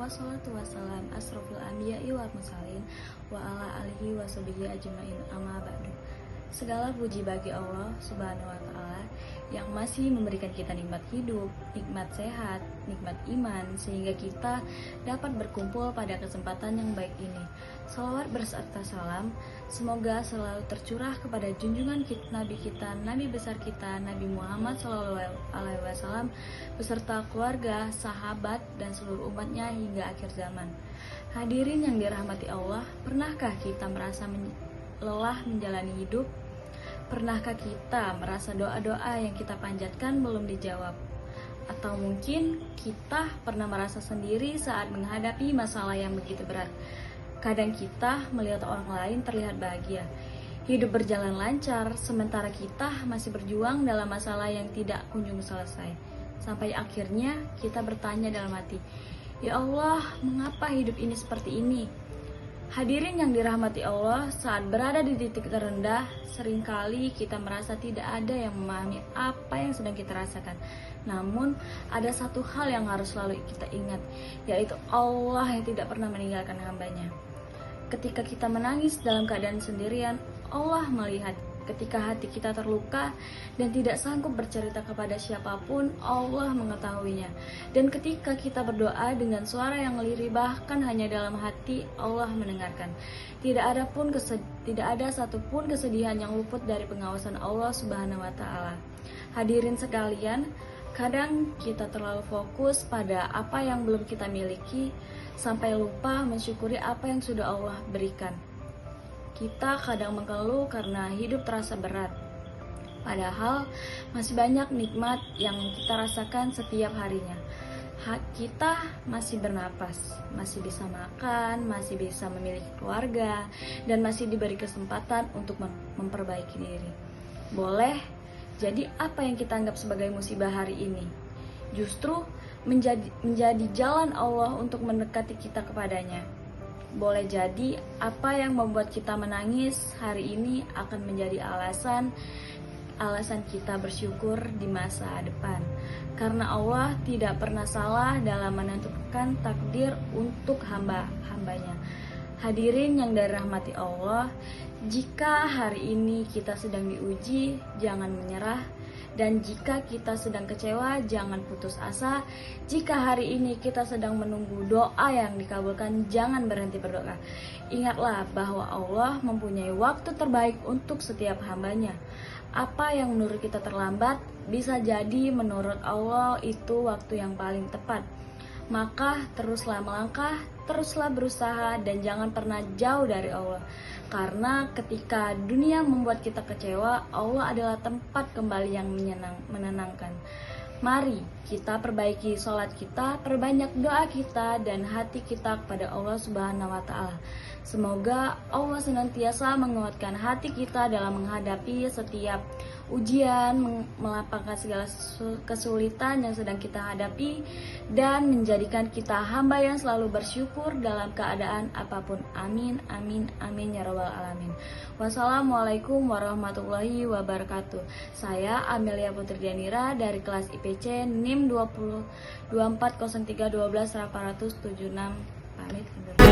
wassalatu wassalam asrofil anbiya'i wal mursalin wa ala alihi wa sahbihi ajmain amma ba'du. Segala puji bagi Allah Subhanahu wa Ta'ala yang masih memberikan kita nikmat hidup, nikmat sehat, nikmat iman, sehingga kita dapat berkumpul pada kesempatan yang baik ini. Salawat berserta salam semoga selalu tercurah kepada junjungan kita, Nabi besar kita, Nabi Muhammad SAW, beserta keluarga, sahabat, dan seluruh umatnya hingga akhir zaman. Hadirin yang dirahmati Allah, pernahkah kita merasa lelah menjalani hidup? Pernahkah kita merasa doa-doa yang kita panjatkan belum dijawab? Atau mungkin kita pernah merasa sendiri saat menghadapi masalah yang begitu berat. Kadang kita melihat orang lain terlihat bahagia, hidup berjalan lancar, sementara kita masih berjuang dalam masalah yang tidak kunjung selesai. Sampai akhirnya kita bertanya dalam hati, "Ya Allah, mengapa hidup ini seperti ini?" Hadirin yang dirahmati Allah, saat berada di titik terendah, seringkali kita merasa tidak ada yang memahami apa yang sedang kita rasakan. Namun, ada satu hal yang harus selalu kita ingat, yaitu Allah yang tidak pernah meninggalkan hambanya. Ketika kita menangis dalam keadaan sendirian, Allah melihat. Ketika hati kita terluka dan tidak sanggup bercerita kepada siapapun, Allah mengetahuinya. Dan ketika kita berdoa dengan suara yang lirih, bahkan hanya dalam hati, Allah mendengarkan. Tidak ada satupun kesedihan yang luput dari pengawasan Allah Subhanahu wa Ta'ala. Hadirin sekalian, kadang kita terlalu fokus pada apa yang belum kita miliki sampai lupa mensyukuri apa yang sudah Allah berikan. Kita kadang mengeluh karena hidup terasa berat, padahal masih banyak nikmat yang kita rasakan setiap harinya. Kita masih bernapas, masih bisa makan, masih bisa memiliki keluarga, dan masih diberi kesempatan untuk memperbaiki diri. Boleh, jadi apa yang kita anggap sebagai musibah hari ini justru menjadi jalan Allah untuk mendekati kita kepadanya. Boleh jadi apa yang membuat kita menangis hari ini akan menjadi alasan kita bersyukur di masa depan. Karena Allah tidak pernah salah dalam menentukan takdir untuk hamba-hambanya. Hadirin yang dirahmati Allah, jika hari ini kita sedang diuji, jangan menyerah. Dan jika kita sedang kecewa, jangan putus asa. Jika hari ini kita sedang menunggu doa yang dikabulkan, jangan berhenti berdoa. Ingatlah bahwa Allah mempunyai waktu terbaik untuk setiap hambanya. Apa yang menurut kita terlambat, bisa jadi menurut Allah itu waktu yang paling tepat. Maka teruslah melangkah, teruslah berusaha, dan jangan pernah jauh dari Allah. Karena ketika dunia membuat kita kecewa, Allah adalah tempat kembali yang menenangkan. Mari kita perbaiki sholat kita, perbanyak doa kita dan hati kita kepada Allah Subhanahu wa Ta'ala. Semoga Allah senantiasa menguatkan hati kita dalam menghadapi setiap ujian, melapangkan segala kesulitan yang sedang kita hadapi, dan menjadikan kita hamba yang selalu bersyukur dalam keadaan apapun. Amin, amin, amin ya rabbal alamin. Wassalamualaikum warahmatullahi wabarakatuh. Saya Amelia Putri Dianira dari kelas IPC NIM 20 2403 12 876. Pamit.